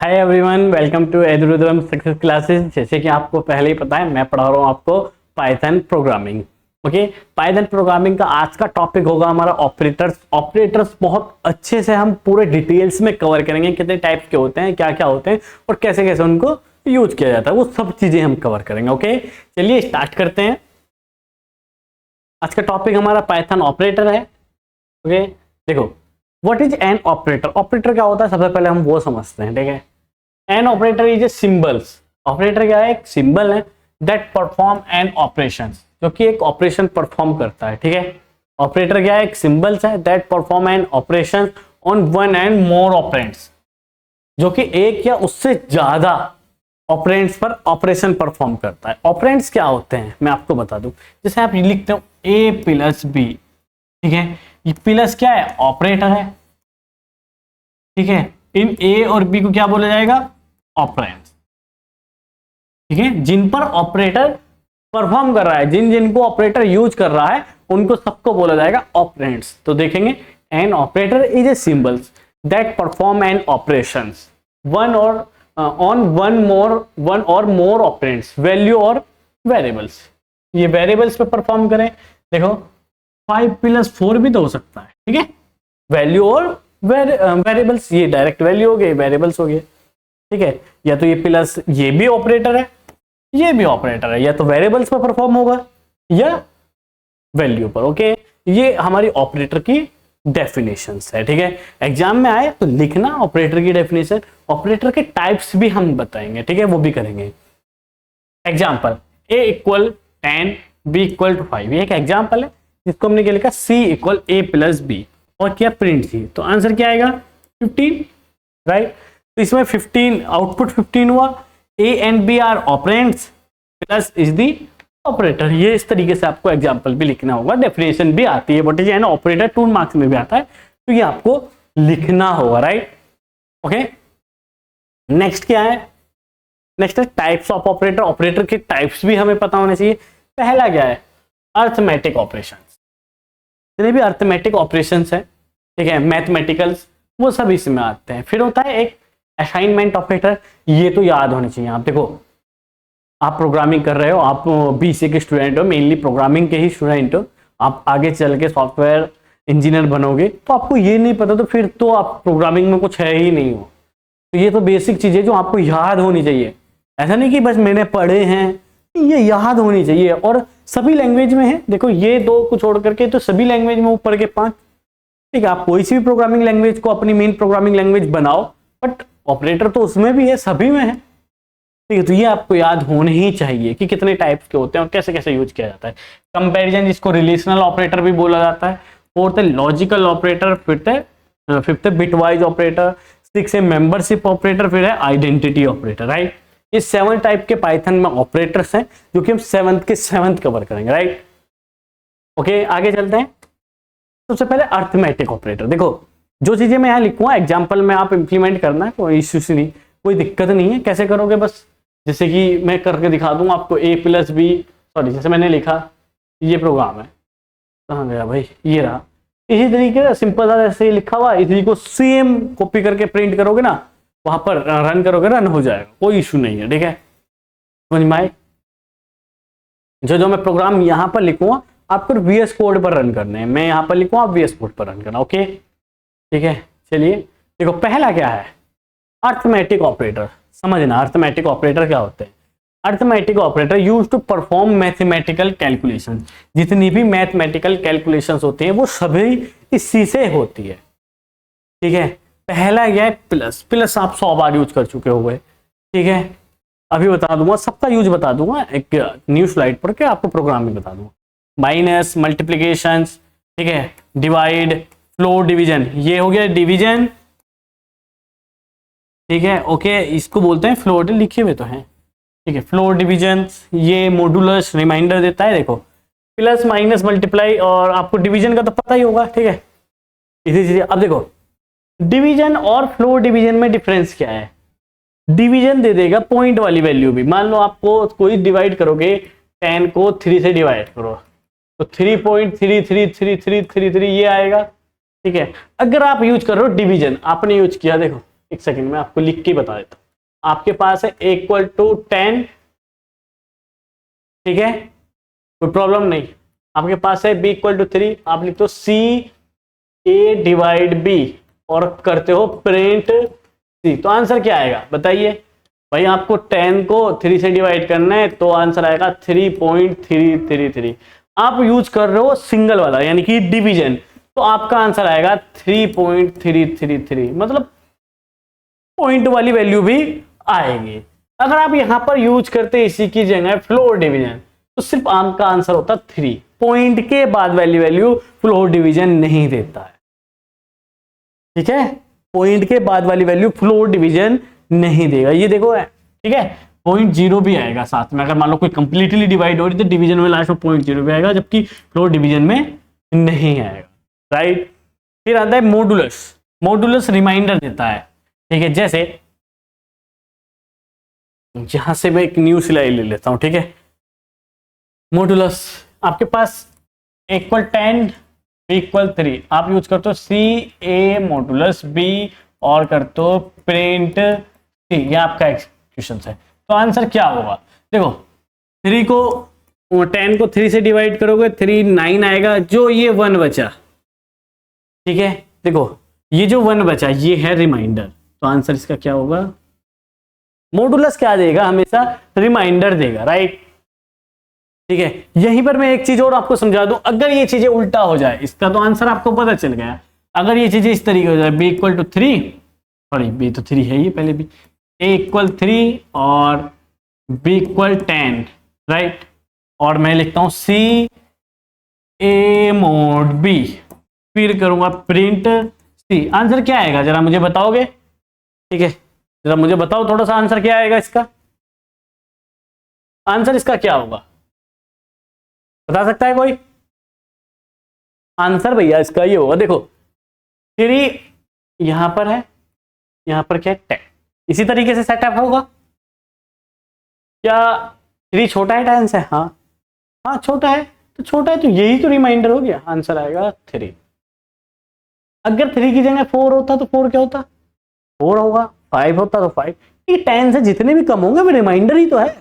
Hi everyone, welcome to एजुरुद्रम success classes. जैसे कि आपको पहले ही पता है, मैं पढ़ा रहा हूँ आपको Python programming. Okay, Python programming का आज का टॉपिक होगा हमारा ऑपरेटर्स। ऑपरेटर्स बहुत अच्छे से हम पूरे डिटेल्स में कवर करेंगे, कितने टाइप के होते हैं, क्या क्या होते हैं और कैसे कैसे उनको यूज किया जाता है, वो सब चीजें हम कवर करेंगे। ओके, चलिए स्टार्ट करते हैं। आज का टॉपिक हमारा पाइथन ऑपरेटर है। ओके, देखो what is an operator. Operator क्या होता है, सबसे पहले हम वो समझते हैं। ठीक है, an operator is a symbols. Operator क्या है, एक सिंबल है दैट परफॉर्म एन ऑपरेशन, जो कि एक ऑपरेशन परफॉर्म करता है। ठीक है, ऑपरेटर क्या है, एक सिंबल्स है that perform an operation on one and more operands, जो कि एक या उससे ज्यादा ऑपरेंड्स पर ऑपरेशन परफॉर्म करता है। ऑपरेंड्स क्या होते हैं मैं आपको बता दूं। जैसे आप लिखते हो ए प्लस बी, ठीक है, ये प्लस क्या है, ऑपरेटर है। ठीक है, इन ए और बी को क्या बोला जाएगा, ऑपरेंड्स। ठीक है, जिन पर ऑपरेटर परफॉर्म कर रहा है, जिन जिनको ऑपरेटर यूज कर रहा है, उनको सबको बोला जाएगा ऑपरेंड्स। तो देखेंगे, an operator is a symbols that perform an operations one और ऑन वन और मोर ऑपरेंड्स, वैल्यू और वेरिएबल्स। ये वेरिएबल्स पे परफॉर्म करें। देखो 5+4 भी तो हो सकता है। ठीक है, वैल्यू और वेरिएबल्स, ये डायरेक्ट वैल्यू हो गई, वेरिएबल्स हो गए। ठीक है, या तो ये प्लस ये भी ऑपरेटर है, ये भी ऑपरेटर है, या तो वेरिएबल्स पर परफॉर्म होगा या वैल्यू पर। ओके, ये हमारी ऑपरेटर की डेफिनेशंस है। ठीक है, एग्जाम में आए तो लिखना ऑपरेटर की डेफिनेशन। ऑपरेटर के टाइप्स भी हम बताएंगे, ठीक है, वो भी करेंगे। Example, a equal 10, b equal to 5, ये एक एग्जाम्पल है जिसको हमने क्या लिखा, c equal a plus B और क्या प्रिंट सी। तो आंसर क्या आएगा, 15, राइट। तो इसमें 15 आउटपुट 15 हुआ। a and b are operands plus is the operator. ये इस तरीके से आपको एग्जांपल भी लिखना होगा, डेफिनेशन भी आती है, what is an operator 2 marks में भी आता है, तो ये आपको लिखना होगा, राइट। ओके, नेक्स्ट क्या है, नेक्स्ट है टाइप्स ऑफ ऑपरेटर। ऑपरेटर के टाइप्स भी हमें पता होने चाहिए। पहला क्या है, अर्थमेटिक ऑपरेशंस। जितने भी अर्थमेटिक ऑपरेशंस है, ठीक है, मैथमेटिकल्स, वो सब इसमें आते हैं। फिर होता है एक असाइनमेंट ऑपरेटर, ये तो याद होनी चाहिए। आप देखो, आप प्रोग्रामिंग कर रहे हो, आप बीसीए के स्टूडेंट हो, मेनली प्रोग्रामिंग के ही स्टूडेंट हो, आप आगे चल के सॉफ्टवेयर इंजीनियर बनोगे, तो आपको ये नहीं पता तो फिर तो आप प्रोग्रामिंग में कुछ है ही नहीं हो। तो ये तो बेसिक चीजें जो आपको याद होनी चाहिए। ऐसा नहीं कि बस मैंने पढ़े हैं, ये याद होनी चाहिए। और सभी लैंग्वेज में है। देखो ये दो को छोड़ करके तो सभी लैंग्वेज में ऊपर के 5। ठीक है, आप कोई सी भी प्रोग्रामिंग लैंग्वेज को अपनी मेन प्रोग्रामिंग लैंग्वेज बनाओ, बट ऑपरेटर तो उसमें भी है, सभी में है। ठीक है, तो ये आपको याद होने ही चाहिए कि कितने टाइप्स के होते हैं और कैसे कैसे यूज किया जाता है। कंपैरिजन, जिसको रिलेशनल ऑपरेटर भी बोला जाता है। फोर्थ है लॉजिकल ऑपरेटर, फिफ्थ है बिटवाइज ऑपरेटर, सिक्स है मेंबरशिप ऑपरेटर, फिर है आइडेंटिटी ऑपरेटर, राइट। ये 7 टाइप के पाइथन में ऑपरेटर्स हैं, जो कि हम 7th कवर करेंगे, राइट। ओके, आगे चलते हैं। सबसे पहले अर्थमेटिक ऑपरेटर। देखो, जो चीजें मैं यहाँ लिखूंगा एग्जाम्पल में आप इंप्लीमेंट करना है, कोई इश्यू नहीं, कोई दिक्कत नहीं है। कैसे करोगे, बस जैसे कि मैं करके दिखा दूंगा आपको, a प्लस बी, सॉरी जैसे मैंने लिखा, ये प्रोग्राम है, कहाँ गया भाई, ये रहा। इसी तरीके से सिंपल सा जैसे लिखा हुआ, इसी को सेम कॉपी करके प्रिंट करोगे ना, वहां पर रन करोगे, रन हो जाएगा, कोई इशू नहीं है। ठीक है, समझ में आए। जो मैं प्रोग्राम यहाँ पर लिखूंगा आपको VS कोड पर रन करने हैं, मैं यहाँ पर लिखूंगा, आप VS कोड पर रन करना। ओके, ठीक है, चलिए देखो, पहला क्या है, अर्थमेटिक ऑपरेटर। समझना अर्थमेटिक ऑपरेटर क्या होते हैं। Arithmetic operator use to perform mathematical calculation. जितनी भी मैथमेटिकल कैलकुलेशंस होती हैं वो सभी इसी से होती है। ठीक है, पहला क्या है, प्लस। प्लस आप 100 बार यूज कर चुके हो गए। ठीक है, अभी बता दूंगा, सबका यूज बता दूंगा, एक न्यू स्लाइड पढ़ के आपको प्रोग्राम में बता दूंगा। माइनस, मल्टीप्लीकेशन, ठीक है, डिवाइड, फ्लोर डिवीजन, ये हो गया डिवीजन। ठीक है, ओके, इसको बोलते हैं फ्लोर, लिखे हुए तो हैं। ठीक है, फ्लोर डिवीजन, ये मॉडुलस रिमाइंडर देता है। देखो प्लस माइनस मल्टीप्लाई, और आपको डिवीजन का तो पता ही होगा। ठीक है, इसी चीज। अब देखो डिवीजन और फ्लोर डिवीजन में डिफरेंस क्या है। डिवीजन दे देगा पॉइंट वाली वैल्यू भी। मान लो आपको कोई डिवाइड करोगे, 10 को 3 से डिवाइड करो तो 3.333333 ये आएगा। ठीक है, अगर आप यूज कर रहे हो डिवीजन, आपने यूज किया, देखो एक सेकंड में आपको लिख के बता देता हूं। आपके पास है a इक्वल टू 10, ठीक है, कोई प्रॉब्लम नहीं। आपके पास है b इक्वल टू 3, आप लिखते हो c a डिवाइड b और करते हो प्रिंट c, तो आंसर क्या आएगा बताइए भाई। आपको 10 को 3 से डिवाइड करना है तो आंसर आएगा 3.333। आप यूज कर रहे हो सिंगल वाला यानी कि डिवीजन, तो आपका आंसर आएगा 3.333, मतलब पॉइंट वाली वैल्यू भी आएगी। अगर आप यहां पर यूज करते इसी की जगह फ्लोर डिवीजन तो सिर्फ आपका आंसर होता 3। पॉइंट के बाद वैल्यू फ्लोर डिवीजन नहीं देता है, ठीक है, पॉइंट के बाद वाली वैल्यू फ्लोर डिवीजन नहीं देगा। ये देखो है, ठीक है, 0.0 भी आएगा साथ में। अगर मान लो कोई कंप्लीटली डिवाइड हो रही तो डिवीजन में लास्ट में 0.0 भी आएगा, जबकि फ्लोर डिवीजन में नहीं आएगा, राइट। फिर आता है मॉडुलस। मॉडुलस रिमाइंडर देता है, ठीक है, जैसे यहां से मैं एक न्यू सिलाई ले लेता हूं, ठीक है। मॉडुलस आपके पास इक्वल 10 b इक्वल 3, आप यूज करते हो सी ए मॉडुलस b और करते हो प्रिंट c, ये आपका एक्सक्यूशन है। तो आंसर क्या होगा देखो, 3 को 10 को 3 से डिवाइड करोगे 3 9 आएगा, जो ये 1 बचा, ठीक है, देखो ये जो 1 बचा ये है रिमाइंडर, तो आंसर इसका क्या होगा। मॉडुलस क्या देगा, हमेशा रिमाइंडर देगा, राइट, ठीक है। यहीं पर मैं एक चीज और आपको समझा दूं, अगर ये चीजें उल्टा हो जाए, इसका तो आंसर आपको पता चल गया। अगर ये चीजें इस तरीके हो जाए, b equal to 3, sorry b तो 3 है ये पहले भी, a इक्वल 3 और b इक्वल 10, राइट, और मैं लिखता हूं c a मोड b, फिर करूंगा प्रिंट c, आंसर क्या आएगा जरा मुझे बताओगे, ठीक है, जरा मुझे बताओ थोड़ा सा आंसर क्या आएगा इसका। आंसर इसका क्या होगा बता सकता है कोई। आंसर भैया इसका ये होगा, देखो 3 यहां पर है, यहां पर क्या है 10, इसी तरीके से सेटअप होगा। क्या 3 छोटा है 10 से, हाँ हाँ छोटा है, तो छोटा है तो यही तो रिमाइंडर हो गया, आंसर आएगा 3। अगर 3 की जगह 4 होता तो 4 क्या होता, 4 होगा, 5 होता तो 5, ये 10 से जितने भी कम होंगे वो रिमाइंडर ही तो है,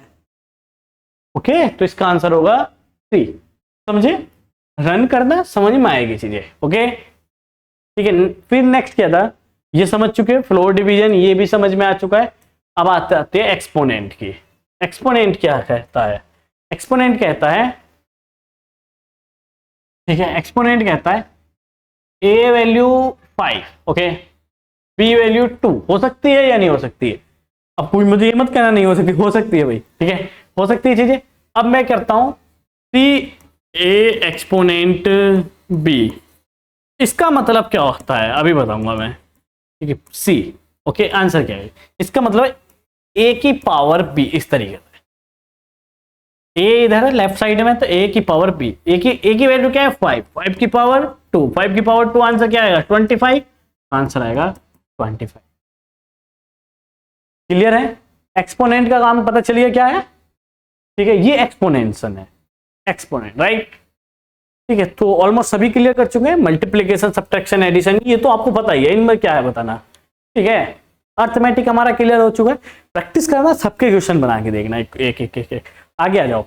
ओके, तो इसका आंसर होगा 3। समझे, रन करना समझ में आएगी चीजें, ओके, ठीक है। फिर नेक्स्ट क्या था, ये समझ चुके हैं फ्लोर डिवीजन, ये भी समझ में आ चुका है। अब आते हैं एक्सपोनेंट की। एक्सपोनेंट क्या कहता है, एक्सपोनेंट कहता है, ठीक है, एक्सपोनेंट कहता है a value 5, okay, b value 2 हो सकती है या नहीं हो सकती है। अब कोई मुझे ये मत कहना नहीं हो सकती है भाई, ठीक है, हो सकती है चीजें। अब मैं करता हूं c a एक्सपोनेंट b, इसका मतलब क्या होता है अभी बताऊंगा मैं, ठीक है, c, ओके, आंसर क्या है इसका मतलब a की पावर b, इस तरीके से a इधर है लेफ्ट साइड में, तो a की पावर b, a की वैल्यू क्या है 5, 5 की पावर 2, 5 की पावर 2, आंसर क्या आएगा 25, आंसर आएगा 25। क्लियर है, एक्सपोनेंट का काम पता चलिए क्या है, ठीक है, ये एक्सपोनेंशन है, एक्सपोनेंट, राइट, ठीक है। तो ऑलमोस्ट सभी क्लियर कर चुके हैं, मल्टीप्लिकेशन सब्ट्रैक्शन एडिशन ये तो आपको पता ही है, इनमें क्या है बताना, ठीक है। अर्थमेटिक हमारा क्लियर हो चुका है, प्रैक्टिस करना, सबके क्वेश्चन बना के देखना एक एक एक एक, एक। आगे आ जाओ।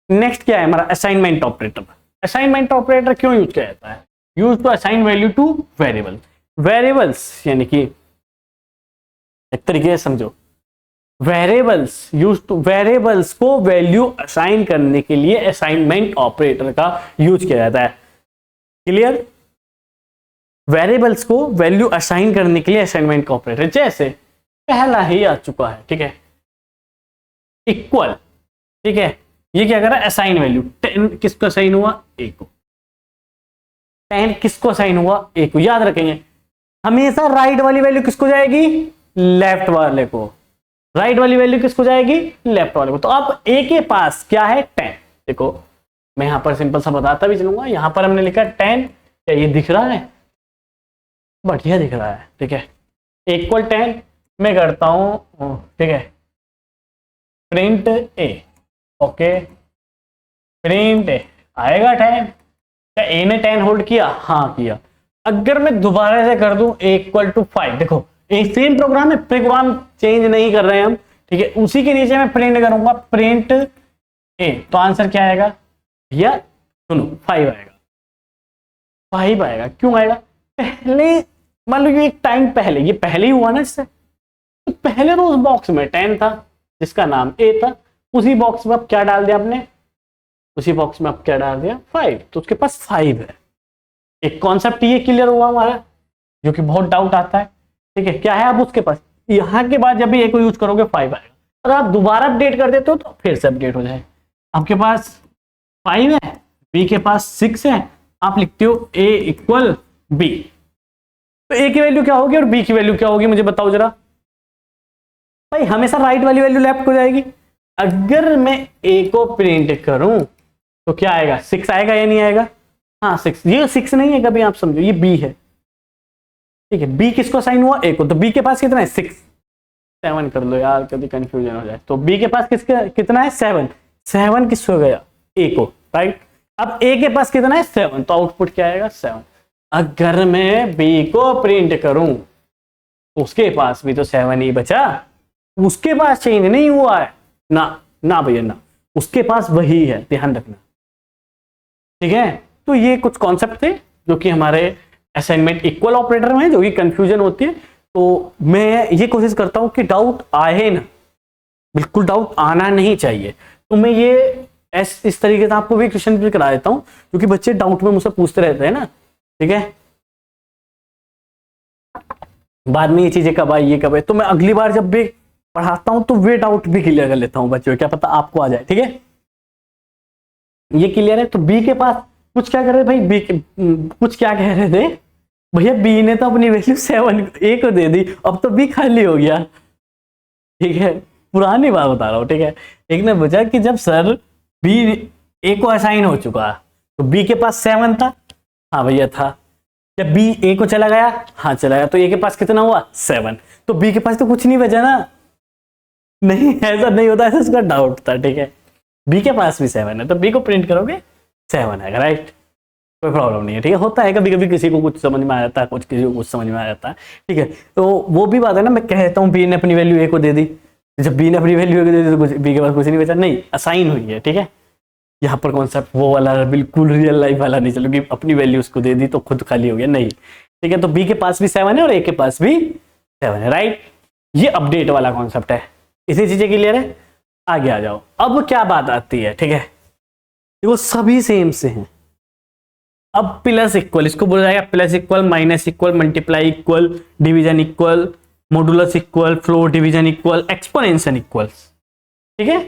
नेक्स्ट क्या है हमारा असाइनमेंट ऑपरेटर। असाइनमेंट ऑपरेटर क्यों यूज किया जाता है, use to assign value to variable. Variables यानी कि एक तरीके से समझो, वेरिएबल्स यूज टू, वेरिएबल्स को वैल्यू असाइन करने के लिए असाइनमेंट ऑपरेटर का यूज किया जाता है। क्लियर, वेरिएबल्स को वैल्यू असाइन करने के लिए असाइनमेंट का ऑपरेटर, जैसे पहला ही आ चुका है, ठीक है, इक्वल, ठीक है, ये क्या कर रहा है असाइन वैल्यू, 10 किसको असाइन हुआ a को, 10 किसको असाइन हुआ a को, याद रखेंगे हमेशा राइट वाली वैल्यू किसको जाएगी लेफ्ट वाले को, राइट वाली वैल्यू किसको जाएगी लेफ्ट वाले को। तो अब a के पास क्या है 10, देखो मैं यहां पर सिंपल सा बताता भी चलूंगा, यहां पर हमने लिखा 10, क्या ये दिख रहा है, बढ़िया दिख रहा है, ठीक है, इक्वल 10 मैं करता हूं, ठीक है, print a, okay, print a आएगा 10, क्या a ने 10 होल्ड किया, हाँ किया। अगर मैं दोबारा से कर दूं a इक्वल टू 5, देखो एक सेम प्रोग्राम है, प्रोग्राम चेंज नहीं कर रहे हैं हम, ठीक है। उसी के नीचे मैं प्रिंट करूंगा प्रिंट ए, तो आंसर क्या आएगा भैया, सुनो 5 आएगा, 5 आएगा। क्यों आएगा, पहले मान लो ये एक टाइम पहले, ये पहले ही हुआ ना इससे, तो पहले तो उस बॉक्स में 10 था जिसका नाम ए था, उसी बॉक्स में अब क्या डाल दिया आपने, उसी बॉक्स में अब क्या डाल दिया 5, तो उसके पास 5 है। एक कॉन्सेप्ट ये क्लियर हुआ हमारा, जो कि बहुत डाउट आता है, ठीक है। क्या है अब उसके पास, यहाँ के बाद जब भी ए को यूज करोगे 5 आएगा, अगर आप दोबारा अपडेट कर देते हो तो फिर से अपडेट हो जाए। आपके पास 5 है, बी के पास 6 है, आप लिखते हो ए इक्वल बी, तो ए की वैल्यू क्या होगी और बी की वैल्यू क्या होगी, मुझे बताओ जरा भाई। हमेशा राइट वाली वैल्यू लेफ्ट हो जाएगी। अगर मैं ए को प्रिंट करूं तो क्या आएगा, 6 आएगा या नहीं आएगा, हाँ 6, ये 6 नहीं है कभी, आप समझो ये बी है, ठीक है। बी किसको साइन हुआ, ए को, तो बी के पास कितना है 6, 7 कर लो यार, कभी कंफ्यूजन हो जाए। तो बी के पास किसका कितना है 7, 7 किसको गया, ए को, राइट। अब ए के पास कितना है 7, तो आउटपुट क्या आएगा 7। अगर मैं बी को प्रिंट करूं तो उसके पास भी तो 7 ही बचा, उसके पास चेंज नहीं हुआ है ना, ना भैया ना, उसके पास वही है, ध्यान रखना, ठीक है। तो ये कुछ कॉन्सेप्ट थे जो कि हमारे असाइनमेंट इक्वल ऑपरेटर में जो कि कंफ्यूजन होती है। तो मैं ये कोशिश करता हूं कि डाउट आए ना, बिल्कुल डाउट आना नहीं चाहिए। तो मैं ये इस तरीके से आपको भी क्वेश्चन भी करा देता हूं, क्योंकि बच्चे डाउट में मुझसे पूछते रहते हैं ना, ठीक है। बाद में ये चीजें कब आई, ये कब है, तो मैं अगली बार जब भी पढ़ाता हूं तो वे डाउट भी क्लियर कर लेता हूं बच्चों, क्या पता आपको आ जाए, ठीक है। ये क्लियर है। तो बी के पास कुछ क्या कर रहे भाई, बी के कुछ क्या कह रहे थे भैया, बी ने तो अपनी वैल्यू 7 ए को दे दी, अब तो बी खाली हो गया, ठीक है। पुरानी बात बता रहा हूँ, ठीक है। एक ने पूछा कि जब सर बी ए को असाइन हो चुका तो बी के पास 7 था, हाँ भैया था। जब बी ए को चला गया, हाँ चला गया, तो ए के पास कितना हुआ 7, तो बी के पास तो कुछ नहीं बचा ना, नहीं ऐसा नहीं होता, ऐसा उसका डाउट था, ठीक है। बी के पास भी 7 है तो बी को प्रिंट करोगे 7 है, राइट, कोई प्रॉब्लम नहीं है, ठीक है। होता है कभी कभी किसी को कुछ समझ में आ जाता है, कुछ किसी को कुछ समझ में आ जाता है, ठीक है। तो वो भी बात है ना, मैं कहता हूँ बी ने अपनी वैल्यू ए को दे दी, जब बी ने अपनी वैल्यू ए को दे दी तो कुछ बी के पास कुछ नहीं बचा, नहीं असाइन हुई है, ठीक है। यहाँ पर कॉन्सेप्ट वो वाला बिल्कुल रियल लाइफ वाला नहीं चलो कि अपनी वैल्यू उसको दे दी तो खुद खाली हो गया, नहीं, ठीक है। तो बी के पास भी 7 है और ए के पास भी 7 है, राइट। ये अपडेट वाला कॉन्सेप्ट है, इसी चीजें क्लियर है। आगे आ जाओ, अब क्या बात आती है, ठीक है। वो सभी सेम से हैं। अब प्लस इक्वल, इसको बोला जाएगा plus equal, minus equal, multiply equal, division equal, modulus equal, floor division equal, exponential equal, ठीक है।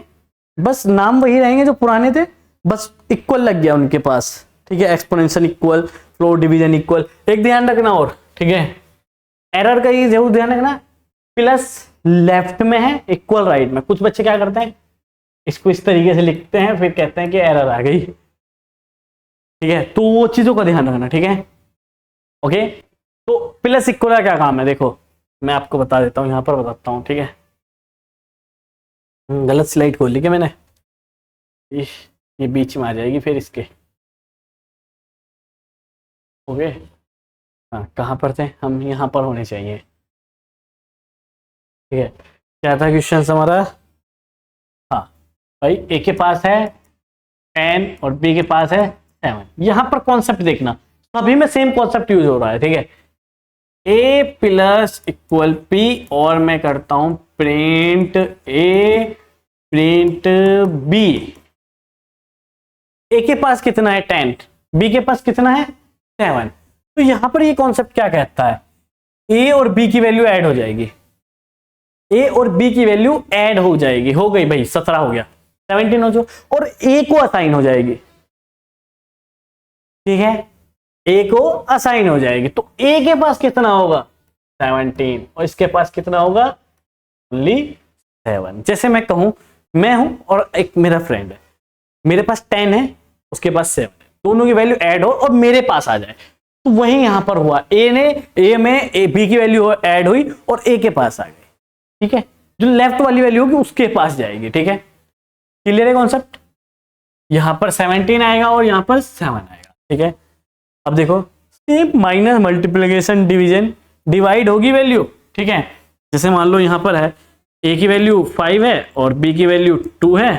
बस नाम वही रहेंगे जो पुराने थे, बस इक्वल लग गया उनके पास, ठीक है। Exponential equal, floor division equal. एक ध्यान रखना और, ठीक है, एरर का ये जरूर ध्यान रखना, प्लस लेफ्ट में है, इक्वल राइट में। कुछ बच्चे क्या करते हैं, इसको इस तरीके से लिखते हैं, फिर कहते हैं कि एरर आ गई, ठीक है। तो वो चीजों का ध्यान रखना, ठीक है, ओके। तो प्लस इक्वल का क्या काम है, देखो मैं आपको बता देता हूँ, यहां पर बताता हूँ, ठीक है। गलत स्लाइड खोल ली क्या मैंने, ये बीच में आ जाएगी फिर इसके, ओके। हाँ कहाँ पर थे हम, यहाँ पर होने चाहिए, ठीक है। क्या था क्वेश्चन हमारा, हाँ भाई ए के पास है 10 और बी के पास है 7। यहाँ पर कॉन्सेप्ट देखना, सभी में सेम कॉन्सेप्ट यूज हो रहा है, ठीक है। ए प्लस इक्वल पी और मैं करता हूं प्रिंट ए प्रिंट बी। ए के पास कितना है 10, बी के पास कितना है 7। तो यहां पर ये कॉन्सेप्ट क्या कहता है, ए और बी की वैल्यू ऐड हो जाएगी, ए और बी की वैल्यू ऐड हो जाएगी, हो गई भाई 17 हो गया, 17 हो जाओ, और ए को असाइन हो जाएगी, ठीक है। ए को असाइन हो जाएगी, तो ए के पास कितना होगा 17 और इसके पास कितना होगा ओनली 7। जैसे मैं कहूं, मैं हूं और एक मेरा फ्रेंड है, मेरे पास 10 है, उसके पास 7 है, दोनों की वैल्यू ऐड हो और मेरे पास आ जाए, तो वही यहां पर हुआ, ए ने ए में ए बी की वैल्यू ऐड हुई और ए के पास आ गई, ठीक है। जो लेफ्ट वाली वैल्यू होगी उसके पास जाएगी, ठीक है। क्लियर है कॉन्सेप्ट, यहां पर 17 आएगा और यहां पर 7 आएगा, ठीक है। अब देखो same minus multiplication division, divide होगी वैल्यू, ठीक है। जैसे मान लो यहाँ पर है a की वैल्यू 5 है और b की वैल्यू 2 है,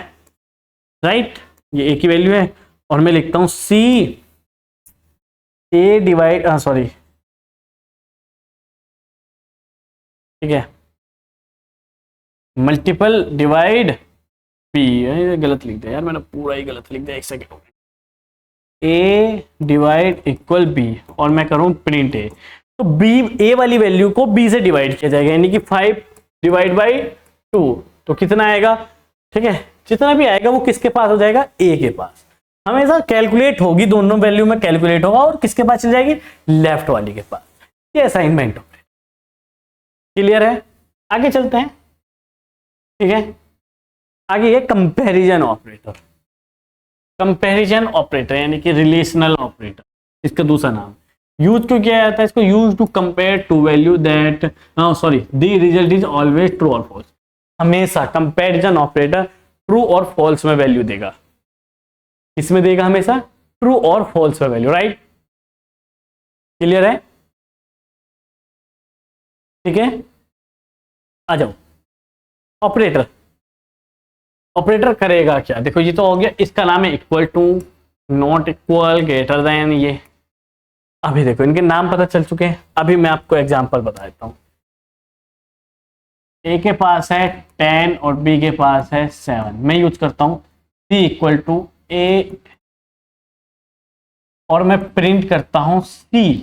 राइट। ये a की वैल्यू है और मैं लिखता हूं c a डिवाइड सॉरी, ठीक है, मल्टीपल डिवाइड b। गलत लिख दिया यार मैंने, पूरा ही गलत लिख दिया, एक second. a divide equal b और मैं करूं प्रिंट a, तो b a वाली वैल्यू को b से डिवाइड किया जाएगा, यानी कि 5 डिवाइड बाई 2, तो कितना आएगा, ठीक है। जितना भी आएगा वो किसके पास हो जाएगा, a के पास। हमेशा कैलकुलेट होगी, दोनों वैल्यू में कैलकुलेट होगा और किसके पास चली जाएगी, लेफ्ट वाली के पास। ये असाइनमेंट हो, क्लियर है। आगे चलते हैं, ठीक है। आगे ये कंपैरिजन ऑपरेटर, कंपैरिजन ऑपरेटर यानी कि रिलेशनल ऑपरेटर, इसका दूसरा नाम। यूज क्यों किया जाता है इसको, use to compare to value that sorry the result is always true और फॉल्स। हमेशा कंपैरिजन ऑपरेटर ट्रू और फॉल्स में वैल्यू देगा। किसमें देगा, हमेशा ट्रू और फॉल्स में वैल्यू, राइट। क्लियर है, ठीक है। आ जाओ, ऑपरेटर। ऑपरेटर करेगा क्या, देखो ये तो हो गया, इसका नाम है equal to, not equal, greater than. ये अभी देखो इनके नाम पता चल चुके हैं। अभी मैं आपको एग्जांपल बता देता हूं। ए के पास है 10 और बी के पास है 7। मैं यूज करता हूं सी इक्वल टू ए और मैं प्रिंट करता हूं सी,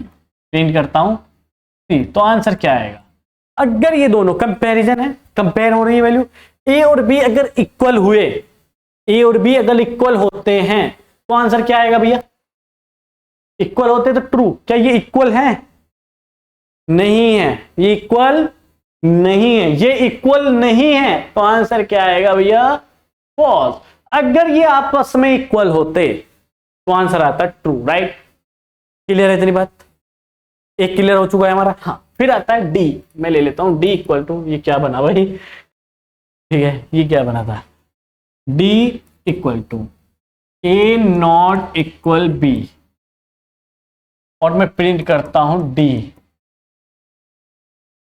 प्रिंट करता हूं सी, तो आंसर क्या आएगा। अगर ये दोनों कंपैरिजन है, कंपेयर हो रही है वैल्यू, ए और बी अगर इक्वल हुए, ए और बी अगर इक्वल होते हैं तो आंसर क्या आएगा भैया, इक्वल होते तो ट्रू। क्या ये इक्वल है, नहीं है, ये इक्वल नहीं है, ये इक्वल नहीं है, तो आंसर क्या आएगा भैया, फॉल्स। अगर ये आपस में इक्वल होते तो आंसर आता ट्रू, राइट। क्लियर है इतनी बात, एक क्लियर हो चुका है हमारा। हाँ, फिर आता है डी, मैं ले लेता हूं डी इक्वल टू, ये क्या बना भाई, ठीक है, ये क्या बना था, d equal to a not equal b और मैं प्रिंट करता हूं डी।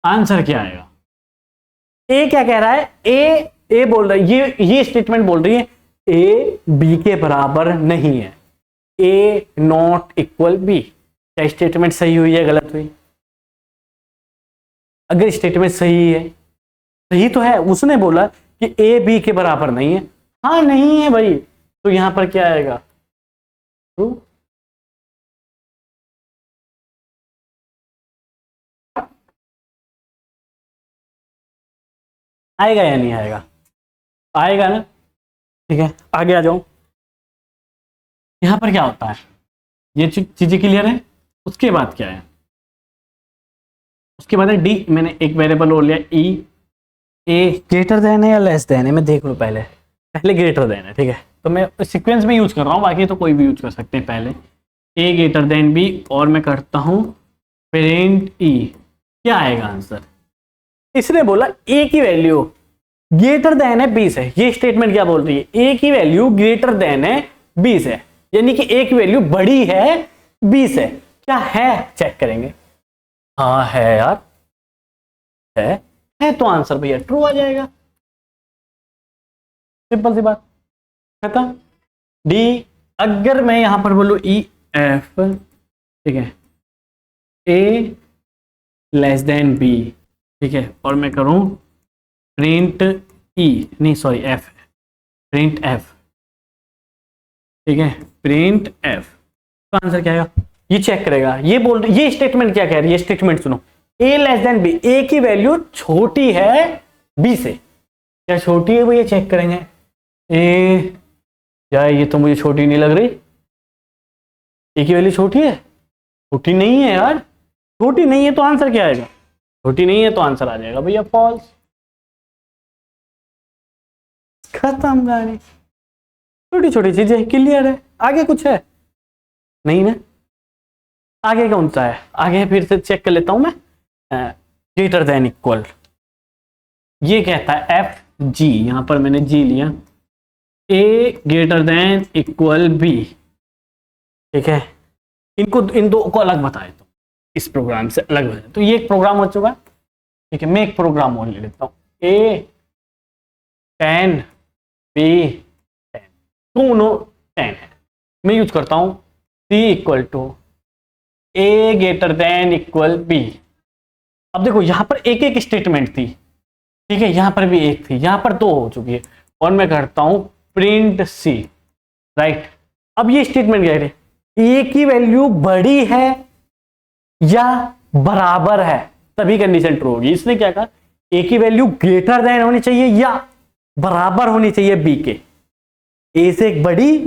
आंसर क्या आएगा, ए क्या कह रहा है, ए बोल रहा है, ये स्टेटमेंट बोल रही है ए बी के बराबर नहीं है, ए नॉट इक्वल बी। क्या स्टेटमेंट सही हुई है, गलत हुई। अगर स्टेटमेंट सही है, सही तो है, उसने बोला कि ए बी के बराबर नहीं है, हाँ नहीं है भाई, तो यहां पर क्या आएगा, ट्रू। आएगा या नहीं आएगा, आएगा ना, ठीक है। आगे आ जाओ, यहां पर क्या होता है, ये चीजें क्लियर है। उसके बाद क्या है, उसके बाद है डी, मैंने एक वेरिएबल और लिया ई, ए ग्रेटर देन है या लेस देन है, मैं देख लूं पहले, पहले ग्रेटर देन है, ठीक है, तो मैं सीक्वेंस में यूज कर रहा हूं, बाकी तो कोई भी यूज कर सकते हैं। पहले ए ग्रेटर देन बी और मैं करता हूं प्रिंट ई, क्या आएगा आंसर। इसने बोला ए की वैल्यू ग्रेटर देन है 20 है, ये स्टेटमेंट क्या बोल रही है, ए की वैल्यू ग्रेटर देन है 20 है, यानी कि ए की वैल्यू बड़ी है 20 है। क्या है, चेक करेंगे, हाँ है यार, है तो आंसर भैया ट्रू आ जाएगा, सिंपल सी बात खत्म। डी, अगर मैं यहां पर बोलूं ई एफ, ठीक है, ए लेस देन बी, ठीक है, और मैं करूं प्रिंट ई, नहीं सॉरी एफ, प्रिंट एफ, ठीक है, प्रिंट एफ, तो आंसर क्या आएगा, ये चेक करेगा। ये बोल रही, ये स्टेटमेंट क्या कह रही है, स्टेटमेंट सुनो, ए लेस देन बी, ए की वैल्यू छोटी है बी से, क्या छोटी है वो, ये चेक करेंगे। ए यार ये तो मुझे छोटी नहीं लग रही, ए की वैल्यू छोटी है, छोटी नहीं है यार, छोटी नहीं है तो आंसर क्या आएगा, छोटी नहीं है तो आंसर आ जाएगा भैया फॉल्स, खत्म कहानी। छोटी छोटी चीजें क्लियर है, आगे कुछ है नहीं ना, आगे कौन सा है, आगे फिर से चेक कर लेता हूं मैं, ग्रेटर देन इक्वल, ये कहता है एफ जी, यहां पर मैंने जी लिया, ए ग्रेटर देन इक्वल बी, ठीक है, इनको इन दो को अलग बताए तो इस प्रोग्राम से अलग बताए, तो ये एक प्रोग्राम हो चुका है। ठीक है, मैं एक प्रोग्राम और ले लेता हूँ, ए 10 बी 10, दोनों 10 है। मैं यूज करता हूँ C equal to A greater than equal B. अब देखो यहां पर एक एक स्टेटमेंट थी, ठीक है, यहां पर भी एक थी, यहां पर दो हो चुकी है, और मैं करता हूं प्रिंट सी, राइट। अब ये स्टेटमेंट क्या है, ए की वैल्यू बड़ी है या बराबर है तभी कंडीशन ट्रू होगी। इसने क्या कहा, ए की वैल्यू ग्रेटर देन होनी चाहिए या बराबर होनी चाहिए बी के, ए से एक बड़ी,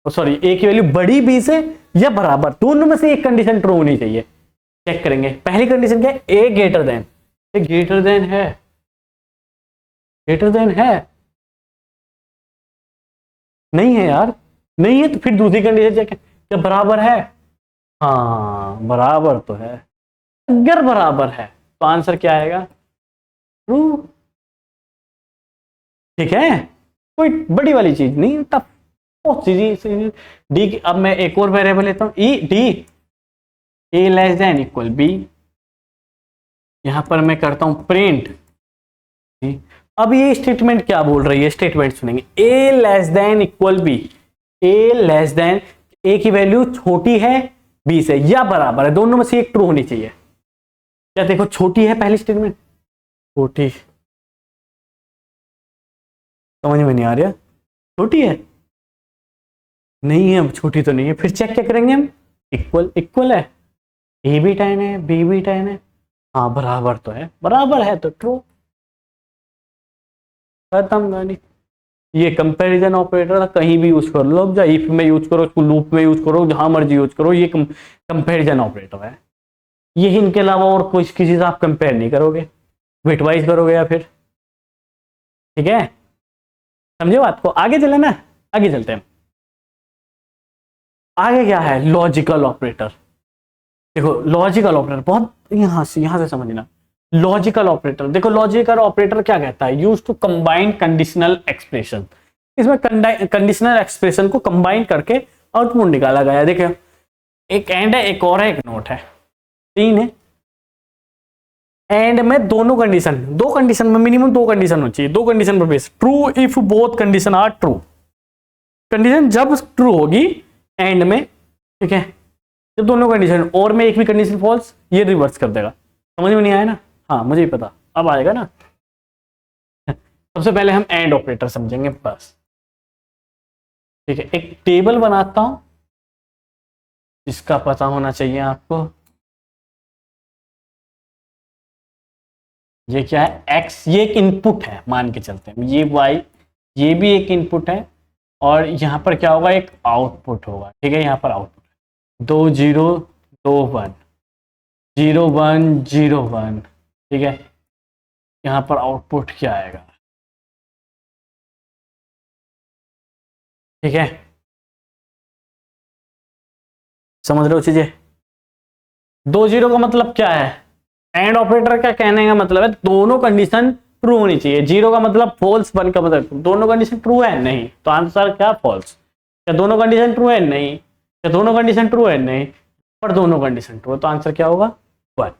सॉरी ए की वैल्यू बड़ी बी से या बराबर, दोनों में से एक कंडीशन ट्रू होनी चाहिए। चेक करेंगे, पहली कंडीशन क्या है, ए ग्रेटर देन, ए ग्रेटर देन है, ग्रेटर देन है, नहीं है यार, नहीं है, तो फिर दूसरी कंडीशन चेक है, क्या बराबर है, हाँ बराबर तो है। अगर बराबर है तो आंसर क्या आएगा, ट्रू। ठीक है, कोई बड़ी वाली चीज नहीं, टफ, बहुत सीधी। डी, अब मैं एक और वेरिएबल लेता हूं, e d a less than equal b, यहां पर मैं करता हूं प्रिंट। अब ये स्टेटमेंट क्या बोल रही है, स्टेटमेंट सुनेंगे, ए लेस देन इक्वल बी, ए लेस देन, ए की वैल्यू छोटी है बी से या बराबर है, दोनों में से एक ट्रू होनी चाहिए। क्या देखो, छोटी है पहली स्टेटमेंट, छोटी, समझ में नहीं आ रहा, छोटी है, नहीं है, छोटी तो नहीं है, फिर चेक क्या करेंगे हम, इक्वल, इक्वल है, ए भी 10 है बी भी 10 है, हाँ बराबर तो है, बराबर है तो ट्रू, खत्म गानी। ये कंपैरिजन ऑपरेटर कहीं भी यूज कर लो, चाहे इफ में यूज करो, लूप में यूज करो, जहां मर्जी यूज करो, ये कंपैरिजन ऑपरेटर है। ये इनके अलावा और कोई किसी से आप कंपेयर नहीं करोगे, बिटवाइज करोगे या फिर, ठीक है, समझे बात को। आगे चले ना, आगे चलते हैं। आगे क्या है, लॉजिकल ऑपरेटर। देखो लॉजिकल ऑपरेटर बहुत यहां से समझना, लॉजिकल ऑपरेटर देखो, लॉजिकल ऑपरेटर क्या कहता है, use to combine conditional expression, इसमें कंडीशनल एक्सप्रेशन को कंबाइन करके आउटपुट निकाला गया है। देखो एक एंड है, एक और है, एक नोट है, तीन है। एंड में दोनों कंडीशन, दो कंडीशन में मिनिमम दो कंडीशन होनी चाहिए, दो कंडीशन पर base, true if both condition are true, condition जब ट्रू होगी एंड में, ठीक है, जब दोनों कंडीशन, और में एक भी कंडीशन फॉल्स, ये रिवर्स कर देगा। समझ में नहीं आया ना, हाँ मुझे ही पता, अब आएगा ना। सबसे पहले हम एंड ऑपरेटर समझेंगे बस, ठीक है। एक टेबल बनाता हूं, इसका पता होना चाहिए आपको, ये क्या है, x, ये एक इनपुट है मान के चलते हैं, ये y, ये भी एक इनपुट है, और यहां पर क्या होगा, एक आउटपुट होगा, ठीक है, यहां पर आउटपुट 2 0 2 1 0 1 0 1, ठीक है, यहां पर आउटपुट क्या आएगा, ठीक है, समझ रहे हो चीजें। 2 0 का मतलब क्या है, एंड ऑपरेटर का कहने का मतलब है दोनों कंडीशन ट्रू होनी चाहिए, 0 का मतलब फॉल्स, 1 का मतलब दोनों कंडीशन ट्रू है नहीं, तो आंसर क्या, फॉल्स। क्या दोनों कंडीशन ट्रू है, नहीं, क्या दोनों कंडीशन ट्रू है, नहीं, पर दोनों कंडीशन ट्रू है, तो आंसर क्या होगा, 1।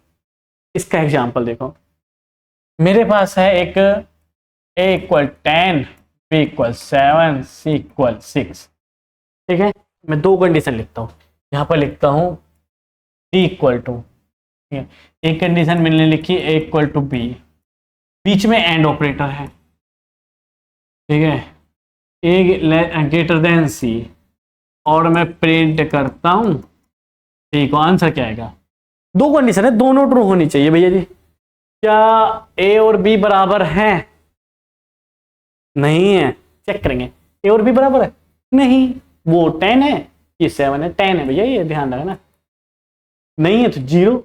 इसका एग्जांपल देखो, मेरे पास है एक ए इक्वल 10 बी इक्वल 7 सी इक्वल 6, ठीक है, मैं दो कंडीशन लिखता हूँ, यहाँ पर लिखता हूँ डी इक्वल टू, एक कंडीशन मैंने लिखी ए इक्वल टू बी, बीच में एंड ऑपरेटर है, ठीक है, ए ग्रेटर देन सी, और मैं प्रिंट करता हूं, ठीक है, आंसर क्या आएगा, दो कंडीशन है, दोनों ट्रू होनी चाहिए भैया जी। क्या ए और बी बराबर हैं, नहीं है, चेक करेंगे, ए और बी बराबर है, नहीं, वो 10 है, ये 7 है, 10 है भैया, ये ध्यान रखना, नहीं है तो 0।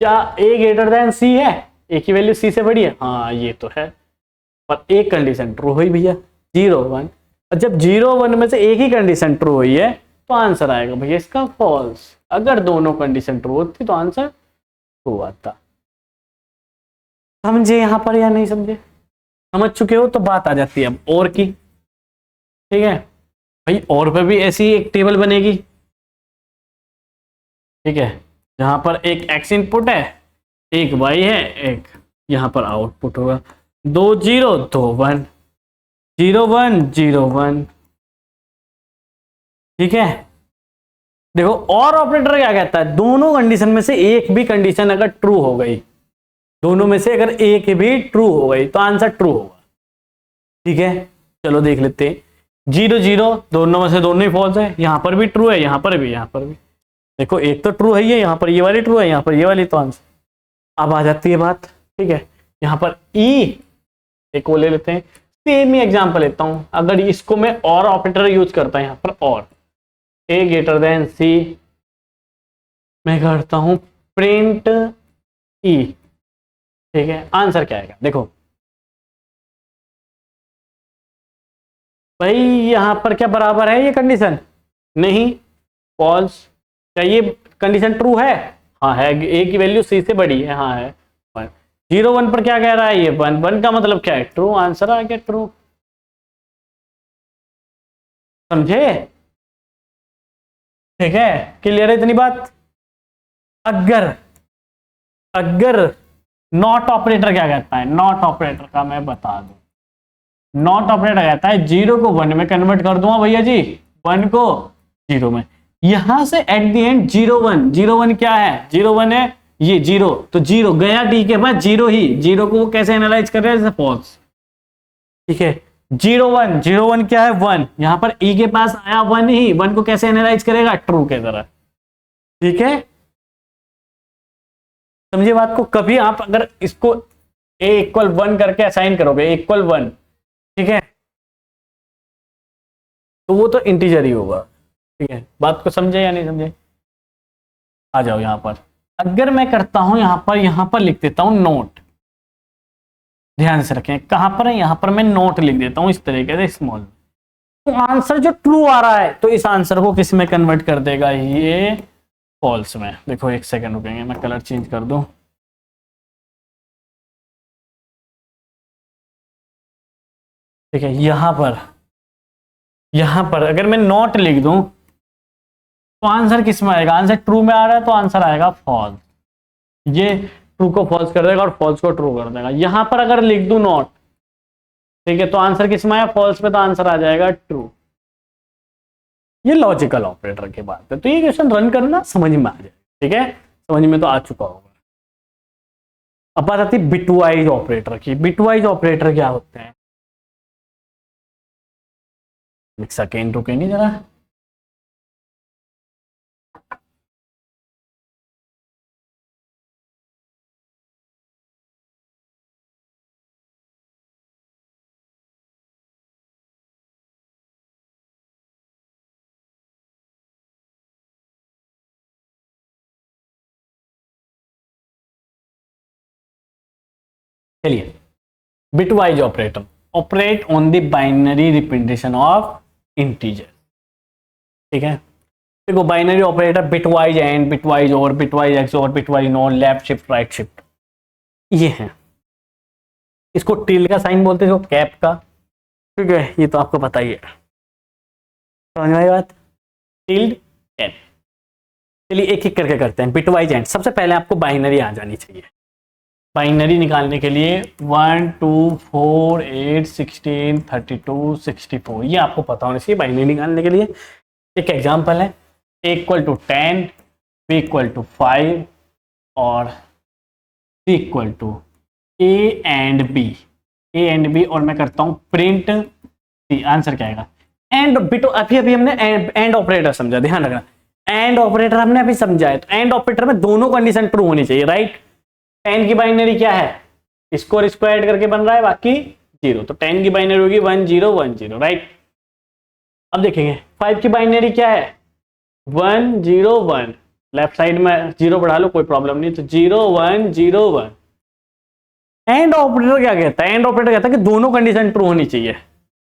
क्या ए ग्रेटर देन सी है, ए की वैल्यू सी से बड़ी है, हाँ ये तो है, पर एक कंडीशन ट्रू हुई भैया, 0 1, और जब 0 1 में से एक ही कंडीशन ट्रू हुई है तो आंसर आएगा भैया इसका फॉल्स, अगर दोनों कंडीशन ट्रू होती तो आंसर ट्रू आता। समझे यहां पर या नहीं समझे, समझ चुके हो तो बात आ जाती है अब और की, ठीक है भाई, और पे भी ऐसी एक टेबल बनेगी, ठीक है, जहां पर एक x इनपुट है, एक वाई है, एक यहाँ पर आउटपुट होगा, 2 0 2 1, 0 1 0 1। ठीक है, देखो और ऑपरेटर क्या कहता है, दोनों कंडीशन में से एक भी कंडीशन अगर ट्रू हो गई, दोनों में से अगर एक भी ट्रू हो गई तो आंसर ट्रू होगा। ठीक है, चलो देख लेते हैं। 0 0 दोनों में से दोनों ही फॉल्स है, यहां पर भी ट्रू है, यहां पर भी, यहां पर भी। देखो एक तो ट्रू है, ये यहां पर ये वाली ट्रू है, यहां पर ये वाली, तो आंसर अब आ जाती है बात। ठीक है, यहां पर ई एक वो ले लेते हैं, सेम ही एग्जांपल लेता हूं। अगर इसको मैं और ऑपरेटर यूज करता हूं, यहां पर और ए ग्रेटर देन सी, मैं करता हूं प्रिंट ई। ठीक है, आंसर क्या आएगा, देखो भाई यहां पर क्या बराबर है ये कंडीशन, नहीं, फॉल्स। क्या ये कंडीशन ट्रू है, हाँ है, ए की वैल्यू सी से बड़ी है, हाँ है। 0 1 पर क्या कह रहा है, ये 1 1 का मतलब क्या है, ट्रू, आंसर आ गया ट्रू। समझे, ठीक है, क्लियर है इतनी बात। अगर अगर नॉट ऑपरेटर क्या कहता है, नॉट ऑपरेटर का मैं बता दूं, नॉट ऑपरेटर कहता है 0 को 1 में कन्वर्ट कर दूंगा भैया जी, 1 को 0 में। यहां से एट द एंड 0 1, 0 1 क्या है, 0 1 है ये 0, तो 0 गया डी के बाद 0 ही, 0 को वो कैसे एनालाइज कर रहे हैं, जैसे फॉल्स। ठीक है, 0 1, 0 1 क्या है 1, यहां पर ई के पास आया 1 ही, 1 को कैसे एनालाइज करेगा, ट्रू के तरह। ठीक है, समझिए बात को। कभी आप अगर इसको a इक्वल 1 करके असाइन करोगे, इक्वल 1, ठीक है, तो वो तो इंटीजर ही होगा। ठीक है, बात को समझे या नहीं समझे। आ जाओ यहां पर, अगर मैं करता हूं यहां पर लिख देता हूं नोट, ध्यान से रखें कहां पर है, यहां पर मैं नोट लिख देता हूं इस तरीके से स्मॉल, तो आंसर जो ट्रू आ रहा है तो इस आंसर को किस में कन्वर्ट कर देगा, ये फॉल्स में। देखो एक सेकंड रुकेंगे, मैं कलर चेंज कर दूं। ठीक है, यहां पर अगर मैं नॉट लिख दूं तो आंसर किस में आएगा, आंसर ट्रू में आ रहा है तो आंसर आएगा फॉल्स। ये ट्रू को फॉल्स कर देगा और फॉल्स को ट्रू कर देगा। यहां पर अगर लिख दूं नॉट, ठीक है, तो आंसर किस में आया, फॉल्स में, तो आंसर आ जाएगा ट्रू। ये लॉजिकल ऑपरेटर की बात है, तो ये क्वेश्चन रन करना समझ में आ जाए। ठीक है, समझ में तो आ चुका होगा। अब बात आती है बिटवाइज ऑपरेटर की। बिटवाइज ऑपरेटर क्या होते हैं, एक सेकेंड रुकेंगे जरा। चलिए, bitwise operator operate on the binary representation of integer. ठीक है, देखो binary operator bitwise and, bitwise और, बिटवाइज एक्स और, bitwise non, left shift right shift, ये है। इसको टिल का साइन बोलते हैं, इसको कैप का। ठीक है, ये तो आपको पता ही है, समझ में आई बात, टिल्ड कैप। चलिए एक एक करके करते हैं। बिटवाइज एंड, सबसे पहले आपको बाइनरी आ जानी चाहिए। बाइनरी निकालने के लिए 1 2 4 8 16 32 64, ये आपको पता होना चाहिए बाइनरी निकालने के लिए। एक एग्जांपल है, a equal to 10, b equal to 5 और c equal to a and b, और मैं करता हूं प्रिंट c। आंसर क्या आएगा, एंड बिटो, अभी हमने एंड ऑपरेटर समझा, ध्यान रखना, एंड ऑपरेटर हमने अभी समझा है। तो एंड ऑपरेटर में दोनों कंडीशन ट्रू होनी चाहिए, राइट। 10 की बाइनरी क्या है, इसको और इसको ऐड करके बन रहा है, बाकी 0, तो 10 की बाइनरी होगी 1 0 1 0, राइट। अब देखेंगे 5 की बाइनरी क्या है, 1 0 1, लेफ्ट साइड में 0 बढ़ा लो कोई प्रॉब्लम नहीं, तो 0 1 0 1। एंड ऑपरेटर क्या कहता है, एंड ऑपरेटर कहता है कि दोनों कंडीशन ट्रू होनी चाहिए।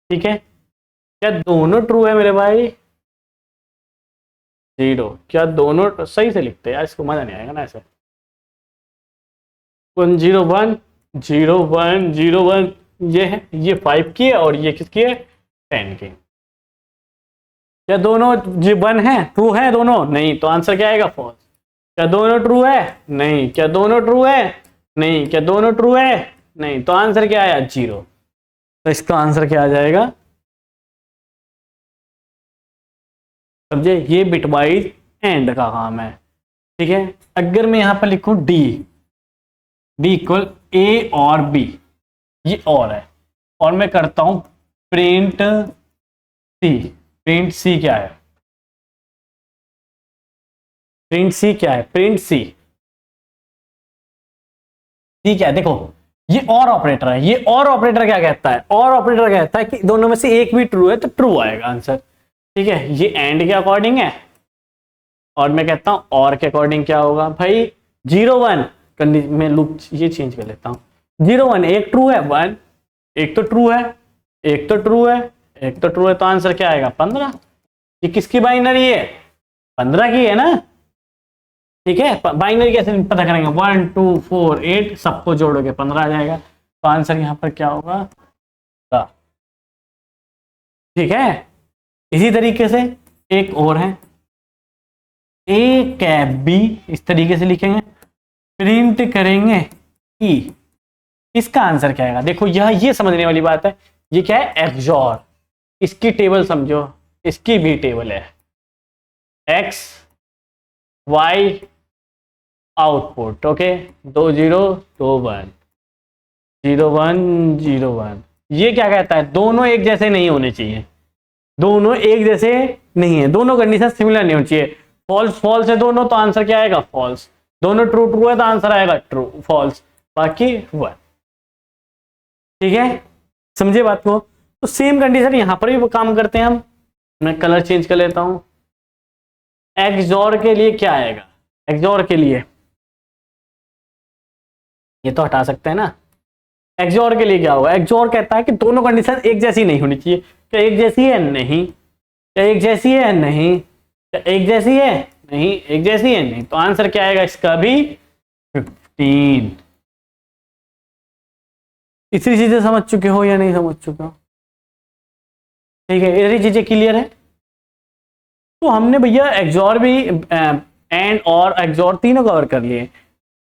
ठीक है, क्या दोनों ट्रू है मेरे भाई, 0, क्या दोनों सही से लिखते हैं यार, इसको मजा नहीं आएगा ना ऐसे। 1 0 1 0 1 0 1, ये है, ये 5 की है और ये किसकी है, 10 की। क्या दोनों 1 है, ट्रू है दोनों, नहीं, तो आंसर क्या आएगा, फॉल्स। क्या दोनों ट्रू है? नहीं। क्या दोनों ट्रू है? नहीं। क्या दोनों ट्रू है? नहीं। तो आंसर क्या आया? 0। तो इसका आंसर क्या आ जाएगा? समझे? ये बिटवाइज एंड का काम है। ठीक है। अगर मैं यहां पर लिखूं डी, डी इक्वल ए और बी, ये और है, और मैं करता हूं प्रिंट सी। प्रिंट सी क्या है? प्रिंट सी क्या है? प्रिंट सी, सी क्या है? देखो, ये और ऑपरेटर है। ये और ऑपरेटर क्या कहता है? और ऑपरेटर कहता है कि दोनों में से एक भी ट्रू है तो ट्रू आएगा आंसर। ठीक है। ये एंड के अकॉर्डिंग है, और मैं कहता हूं और के अकॉर्डिंग क्या होगा भाई? 0 1। मैं लूप ये चेंज कर लेता हूं। 0 1, एक ट्रू है, 1 एक तो ट्रू है, एक तो ट्रू है, एक तो ट्रू है, तो आंसर क्या आएगा? 15। ये किसकी बाइनरी है? 15 की है ना। ठीक है। बाइनरी कैसे पता करेंगे? 1 2 4 8 सबको जोड़ोगे 15 आ जाएगा। तो आंसर यहां पर क्या होगा? ठीक है। इसी तरीके से एक और है, ए कैप बी, इस तरीके से लिखेंगे, प्रिंट करेंगे ई। इसका आंसर क्या आएगा? देखो यह ये समझने वाली बात है। ये क्या है? एक्सॉर। इसकी टेबल समझो, इसकी भी टेबल है, एक्स वाई आउटपुट। ओके, 2 0 2 1 0 1 0 1। ये क्या कहता है? दोनों एक जैसे नहीं होने चाहिए। दोनों एक जैसे नहीं है, दोनों कंडीशन सिमिलर नहीं होनी चाहिए। फॉल्स फॉल्स है दोनों, तो आंसर क्या आएगा? फॉल्स। दोनों ट्रू ट्रू है तो आंसर आएगा ट्रू फॉल्स, बाकी 1। ठीक है, समझे बात को? तो सेम कंडीशन यहां पर भी काम करते हैं हम। मैं कलर चेंज कर लेता हूं। एक्सॉर के लिए क्या आएगा? एक्सॉर के लिए ये तो हटा सकते हैं ना। एक्सॉर के लिए क्या होगा? एक्सॉर कहता है कि दोनों कंडीशन एक जैसी नहीं होनी चाहिए। क्या एक जैसी है? नहीं। क्या एक जैसी है? नहीं। क्या एक जैसी है? नहीं। एक जैसी है? नहीं। तो आंसर क्या आएगा इसका भी? 15। इतनी चीजें समझ चुके हो या नहीं समझ चुके हो? ठीक है, इतनी चीजें क्लियर है। तो हमने भैया एक्सॉर भी एंड और एक्सॉर तीनों कवर कर लिए।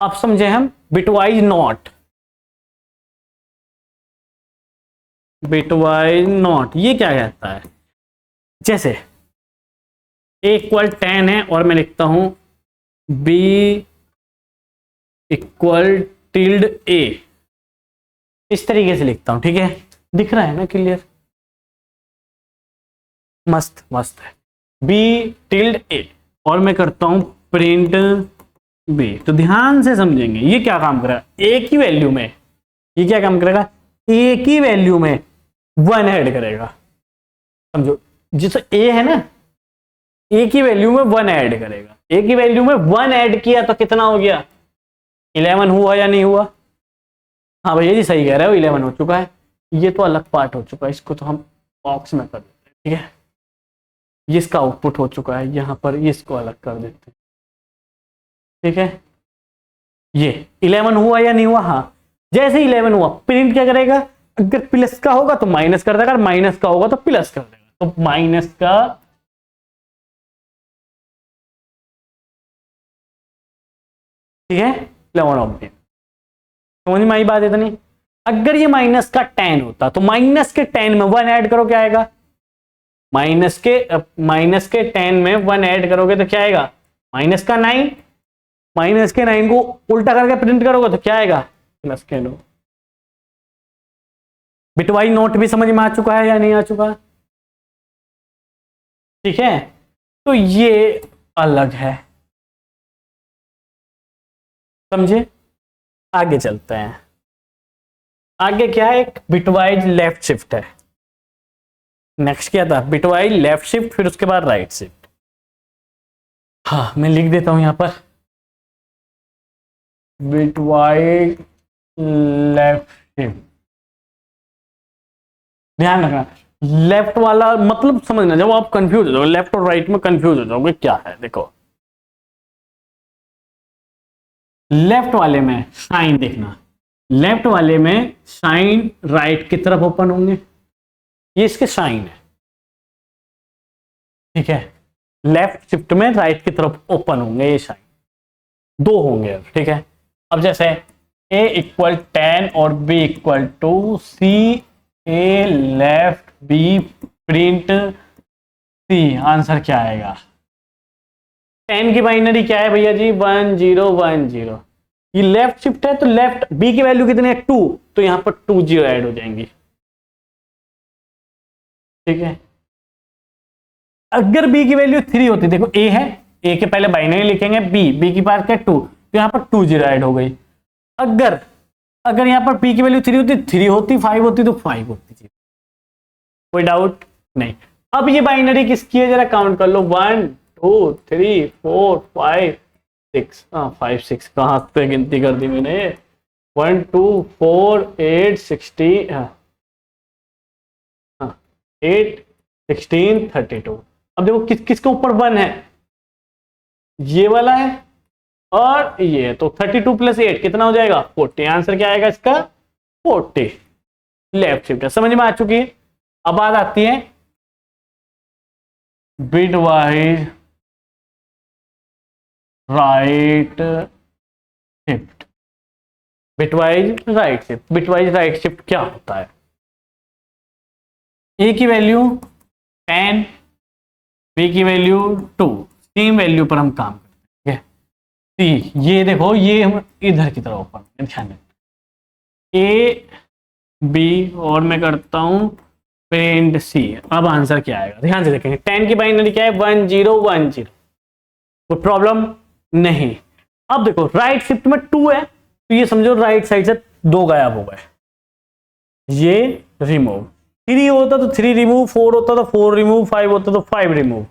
अब समझे हम बिटवाइज नॉट। बिटवाइज नॉट ये क्या कहता है? जैसे a इक्वल 10 है और मैं लिखता हूं b इक्वल टिल्ड a, इस तरीके से लिखता हूं। ठीक है, दिख रहा है ना क्लियर? मस्त मस्त है। b टिल्ड a और मैं करता हूं प्रिंट b। तो ध्यान से समझेंगे ये क्या काम करेगा। a की वैल्यू में ये क्या काम करेगा? a की वैल्यू में 1 ऐड करेगा। समझो, जिस a है ना, a की वैल्यू में 1 ऐड करेगा। a की वैल्यू में 1 ऐड किया तो कितना हो गया? 11 हुआ या नहीं हुआ? हाँ भैया जी सही कह रहे हो, 11 हो चुका है। ये तो अलग पार्ट हो चुका है, इसको तो हम बॉक्स में कर देते हैं। ठीक है, ये इसका आउटपुट हो चुका है, यहाँ पर इसको अलग कर देते हैं। ठीक है, ये 11 हुआ या नहीं हुआ? हाँ, जैसे 11 हुआ प्रिंट क्या करेगा? अगर प्लस का होगा तो माइनस कर देगा, अगर माइनस का होगा तो प्लस कर देगा। तो माइनस का ठीक है 11 ऑफ दी। समझ में आई बात इतनी? अगर ये माइनस का 10 होता तो माइनस के 10 में 1 ऐड करो, क्या आएगा? माइनस के 10 में 1 ऐड करोगे तो क्या आएगा? माइनस का 9। माइनस के 9 को उल्टा करके प्रिंट करोगे तो क्या आएगा? प्लस के 9। बिटवाइज नोट भी समझ में आ चुका है या नहीं आ चुका? ठीक है, तो ये अलग है। समझे? आगे चलते हैं। आगे क्या है? एक बिटवाइज लेफ्ट शिफ्ट है। नेक्स्ट क्या था? बिटवाइज लेफ्ट शिफ्ट, फिर उसके बाद राइट शिफ्ट। हाँ, मैं लिख देता हूं यहां पर बिटवाइज लेफ्ट शिफ्ट। ध्यान रखना, लेफ्ट वाला मतलब समझना, जब आप कंफ्यूज हो जाओगे लेफ्ट और राइट में कंफ्यूज हो जाओगे क्या है। देखो, लेफ्ट वाले में साइन देखना, लेफ्ट वाले में साइन राइट की तरफ ओपन होंगे, ये इसके साइन है। ठीक है, लेफ्ट शिफ्ट में राइट की तरफ ओपन होंगे ये साइन। दो होंगे अब, ठीक है। अब जैसे a इक्वल 10 और b equal to c, a left b print c, answer क्या आएगा? 10 की बाइनरी क्या है भैया जी? 1 0 1 0। ये लेफ्ट शिफ्ट है तो लेफ्ट बी की वैल्यू कितनी है? 2, तो यहां पर 2 0 ऐड हो जाएंगी, ठीक है। अगर बी की वैल्यू 3 होती, देखो ए है, ए के पहले बाइनरी लिखेंगे, बी की पास क्या 2, तो यहां पर 2 0 ऐड हो गई। अगर अगर यहां पर बी की वैल्यू 3 होती, 3 होती, 5 होती तो 5 होती। कोई डाउट नहीं। अब ये बाइनरी किसकी है जरा काउंट कर लो, 1 2 3 4 5 6, 5 6 कहां पे गिनती कर दी मैंने, 1 2 4 8 16, 8 16 32। अब देखो किसके ऊपर 1 है, ये वाला है और ये, तो 32 प्लस 8 कितना हो जाएगा? 40। आंसर क्या आएगा इसका? 40। लेफ्ट शिफ्ट है, समझ में आ चुकी है। अब बात आती है bit wise right shift. Bitwise right shift, bitwise right shift क्या होता है? ए की वैल्यू 10, बी की वैल्यू 2, सेम वैल्यू पर हम काम करते हैं, ठीक है। सी, ये देखो ये हम इधर की तरफ ओपन, ध्यान दें, ए बी और मैं करता हूं प्रिंट सी। अब आंसर क्या आएगा ध्यान से देखेंगे। 10 की बाइनरी क्या है? 1 0 1 0। कोई प्रॉब्लम नहीं। अब देखो राइट शिफ्ट में 2 है, तो ये समझो राइट साइड से 2 गायब हो गए, ये रिमूव। 3 होता तो 3 रिमूव, 4 होता तो 4 रिमूव, 5 होता तो 5 रिमूव।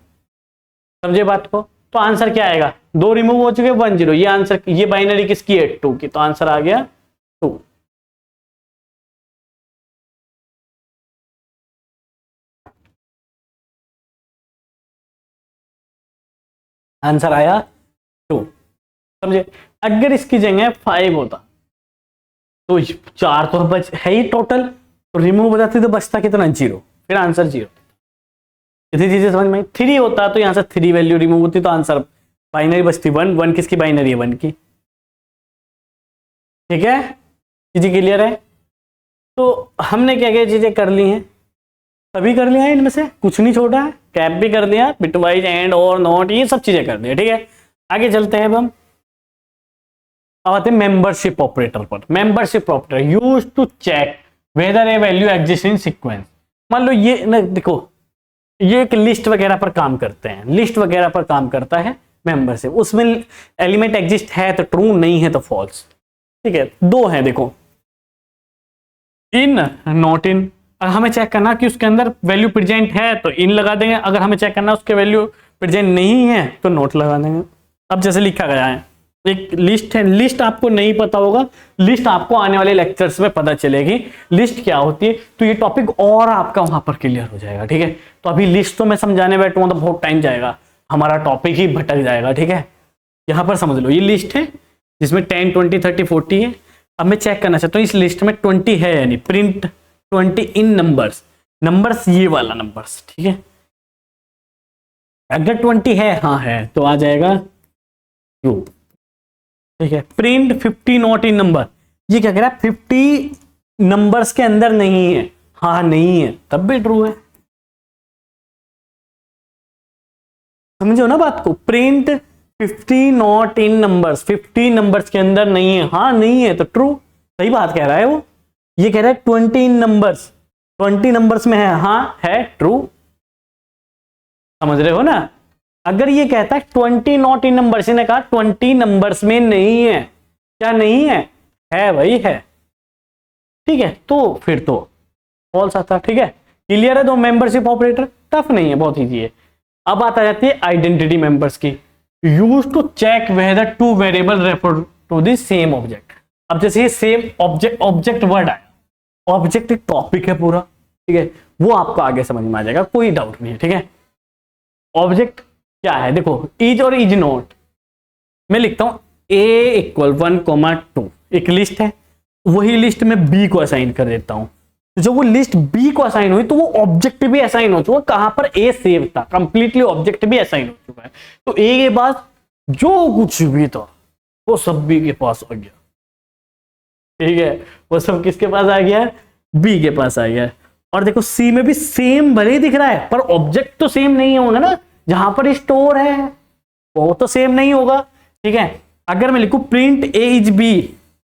समझे बात को? तो आंसर क्या आएगा? 2 रिमूव हो चुके 1 0। ये आंसर, ये बाइनरी किसकी है? 2 की, तो आंसर आ गया 2। आंसर आया 2, समझे। अगर इसकी जगह 5 होता तो 4 तो बच है ही टोटल, तो रिमूव हो जाती तो बचता कितना? 0, फिर आंसर 0। इतनी चीजें समझ में आई। 3 होता तो यहां से 3 वैल्यू रिमूव होती तो आंसर बाइनरी बचती 1। 1 किसकी बाइनरी है? 1 की, ठीक है। चीजें क्लियर है? तो हमने क्या क्या चीजें कर ली हैं? सभी कर लिया है, इनमें से कुछ नहीं छोड़ा है। कैप भी कर दिया, बिटवाइज एंड और नॉट, ये सब चीजें कर दी, ठीक है। आगे चलते हैं। अब आते हैं मेंबरशिप ऑपरेटर पर। Membership operator use to check whether a value exist in sequence. मान लो ये न, देखो ये एक लिस्ट वगैरह पर काम करते हैं, लिस्ट वगैरह पर काम करता है मेंबरशिप। उसमें एलिमेंट एग्जिस्ट है तो ट्रू, नहीं है तो फॉल्स, ठीक है। 2 है देखो, इन नॉट इन। अगर हमें चेक करना कि उसके अंदर वैल्यू प्रेजेंट है तो इन लगा देंगे, अगर हमें चेक करना उसके वैल्यू प्रेजेंट नहीं है तो नोट लगा देंगे। अब जैसे लिखा गया है, एक लिस्ट है, लिस्ट आपको नहीं पता होगा, लिस्ट आपको आने वाले लेक्चर्स में पता चलेगी लिस्ट क्या होती है, तो ये टॉपिक और आपका वहां पर क्लियर हो जाएगा, ठीक है। तो अभी लिस्ट तो मैं समझाने बैठूंगा तो बहुत टाइम जाएगा, हमारा टॉपिक ही भटक जाएगा, ठीक है। यहां पर समझ लो ये लिस्ट है जिसमें 10 20 30 40 है। अब मैं चेक करना चाहता हूँ इस लिस्ट में 20 है यानी प्रिंट 20 इन नंबर्स, नंबर्स ये वाला नंबर्स, ठीक है। अगर 20 है, हाँ है, तो आ जाएगा ट्रू, ठीक है। प्रिंट 50 नॉट इन नंबर, ये क्या कह रहा है? 50 नंबर्स के अंदर नहीं है, हाँ नहीं है, तब भी ट्रू है। समझो ना बात को? Print 50 not in numbers, 50 numbers के अंदर नहीं है, हाँ नहीं है तो ट्रू, सही बात कह रहा है वो। ये कह रहा है 20 इन नंबर्स, 20 नंबर्स में है, हाँ है, ट्रू। समझ रहे हो ना? अगर ये कहता है 20 नॉट इन नंबर्स, ने कहा 20 नंबर्स में नहीं है, क्या नहीं है? है भाई, है, ठीक है। तो फिर तो फॉल्स आता, ठीक है। क्लियर है? दो मेंबरशिप ऑपरेटर टफ नहीं है, बहुत इजी है। अब बात आ जाती है आइडेंटिटी मेंबर्स की। Use to check whether two variable refer to the same object. अब जैसे ये सेम ऑब्जेक्ट, ऑब्जेक्ट वर्ड आया, ऑब्जेक्ट एक टॉपिक है पूरा, ठीक है, वो आपको आगे समझ में आ जाएगा, कोई डाउट नहीं है, ठीक है। ऑब्जेक्ट क्या है? देखो इज और इज नॉट, मैं लिखता हूं ए इक्वल 1,2, एक लिस्ट है, वही लिस्ट में बी को असाइन कर देता हूं। जब वो लिस्ट बी को असाइन हुई तो वो ऑब्जेक्ट भी असाइन हो चुका, कहां पर? ए सेव था, कंप्लीटली ऑब्जेक्ट भी असाइन हो चुका है। तो ए के बाद जो कुछ भी था वो सब बी के पास आ गया, ठीक है, वो सब किसके पास आ गया, बी के पास आ गया। और देखो सी में भी सेम भले ही दिख रहा है पर ऑब्जेक्ट तो सेम नहीं होगा ना, जहां पर स्टोर है वो तो सेम नहीं होगा, ठीक है। अगर मैं लिखूं print a is b,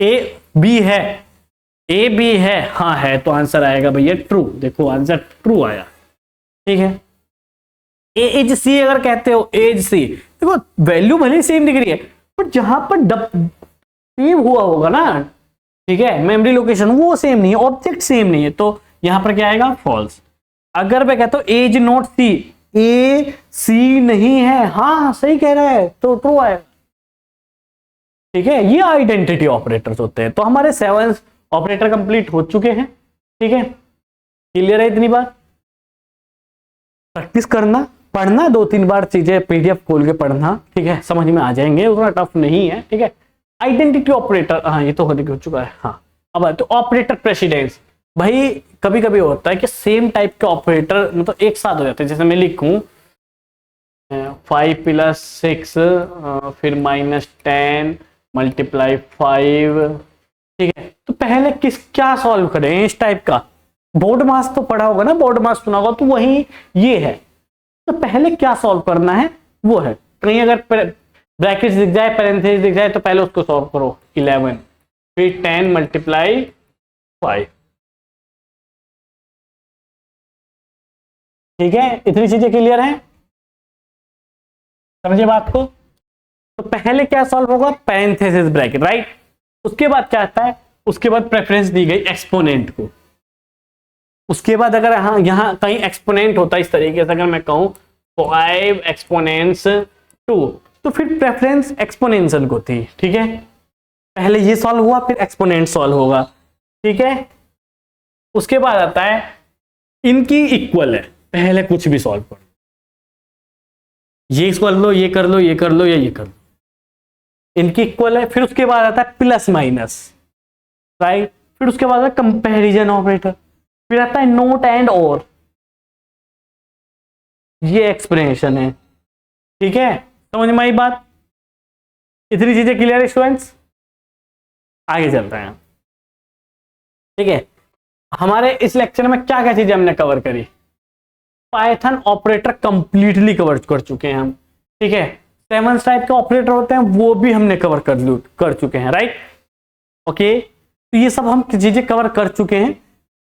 a b है, ए बी है, हाँ है, तो आंसर आएगा भैया ट्रू। देखो आंसर ट्रू आया, ठीक है। ए इज सी अगर कहते हो, ए इज सी, देखो वैल्यू भले सेम दिख रही है पर जहां पर सेव हुआ होगा ना, ठीक है, मेमोरी लोकेशन वो सेम नहीं है, ऑब्जेक्ट सेम नहीं है, तो यहां पर क्या आएगा, फॉल्स। अगर मैं कहता हूं ए इज नॉट सी, ए सी नहीं है, हाँ सही कह रहा है, तो ट्रू आएगा, ठीक है। ये आइडेंटिटी ऑपरेटर्स होते हैं। तो हमारे 7 ऑपरेटर कंप्लीट हो चुके हैं, ठीक है, क्लियर है इतनी बात। प्रैक्टिस करना, पढ़ना 2-3 बार चीजें पीडीएफ खोल के पढ़ना, ठीक है, समझ में आ जाएंगे, उतना टफ नहीं है, ठीक है। आइडेंटिटी ऑपरेटर, हाँ ये तो हो चुका है, हाँ। अब तो ऑपरेटर प्रेसिडेंस, भाई कभी कभी होता है कि सेम टाइप के ऑपरेटर मतलब एक साथ हो जाते हैं। जैसे मैं लिखूं 5 + 6 फिर -10 × 5, ठीक है, तो पहले क्या सॉल्व करें इस टाइप का। बोर्ड मास तो पढ़ा होगा ना, बोर्ड मास सुना होगा, तो वही ये है। तो पहले क्या सॉल्व करना है वो है, कहीं अगर ब्रैकेट दिख जाए, पैरेंथेसिस दिख जाए, तो पहले उसको सॉल्व करो 11, फिर 10 × 5, ठीक है। इतनी चीजें क्लियर हैं, समझिए बात को। तो पहले क्या सॉल्व होगा, पैरेंथेसिस ब्रैकेट, राइट। उसके बाद क्या आता है, उसके बाद प्रेफरेंस दी गई एक्सपोनेंट को। उसके बाद अगर यहाँ कहीं एक्सपोनेंट होता है इस तरीके से, अगर मैं कहूं 5 एक्सपोनेंट्स 2, तो फिर प्रेफरेंस एक्सपोनेंशियल को थी, ठीक है। पहले ये सॉल्व हुआ, फिर एक्सपोनेंट सॉल्व होगा, ठीक है। उसके बाद आता है इनकी इक्वल है, पहले कुछ भी सॉल्व करो, ये कर लो, ये कर लो, ये कर लो, या ये कर लो, इनकी इक्वल है। फिर उसके बाद आता है प्लस माइनस, राइट। फिर उसके बाद आता है कंपैरिजन ऑपरेटर, फिर आता है नोट एंड और, ये एक्सप्लेनेशन है, ठीक है। समझ में आई बात, इतनी चीजें क्लियर है स्टूडेंट्स। आगे चलते हैं, ठीक है। हमारे इस लेक्चर में क्या क्या चीजें हमने कवर करी, पाइथन ऑपरेटर कंप्लीटली कवर कर चुके हैं हम, ठीक है। 7 टाइप के ऑपरेटर होते हैं वो भी हमने कवर कर चुके हैं, राइट, ओके। तो ये सब हम चीजें कवर कर चुके हैं,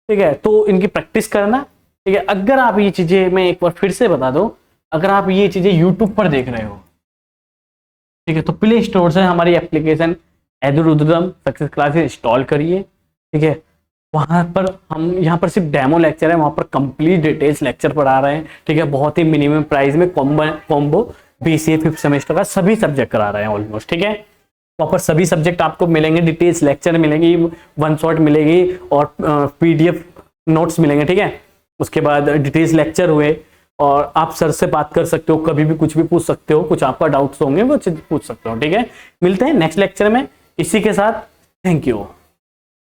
ठीक है। तो इनकी प्रैक्टिस करना, ठीक है। अगर आप ये चीजें, मैं एक बार फिर से बता दूं, अगर आप ये चीजें यूट्यूब पर देख रहे हो, ठीक है, तो प्ले स्टोर से हमारी एप्लीकेशन एडुरुद्रम सक्सेस क्लासेस इंस्टॉल करिए, ठीक है। वहां पर हम, यहाँ पर सिर्फ डेमो लेक्चर है, वहां पर कंप्लीट डिटेल्स लेक्चर पढ़ा रहे हैं, ठीक है। बहुत ही मिनिमम प्राइस में कॉम्बो BCA 5th सेमेस्टर का सभी सब्जेक्ट करा रहे हैं ऑलमोस्ट, ठीक है। वहाँ पर सभी सब्जेक्ट आपको मिलेंगे, डिटेल्स लेक्चर मिलेंगी, 1 शॉट मिलेगी, और PDF नोट्स मिलेंगे, ठीक है। उसके बाद डिटेल्स लेक्चर हुए, और आप सर से बात कर सकते हो, कभी भी कुछ भी पूछ सकते हो, कुछ आपका डाउट्स होंगे वो पूछ सकते हो, ठीक है। मिलते हैं नेक्स्ट लेक्चर में इसी के साथ, थैंक यू।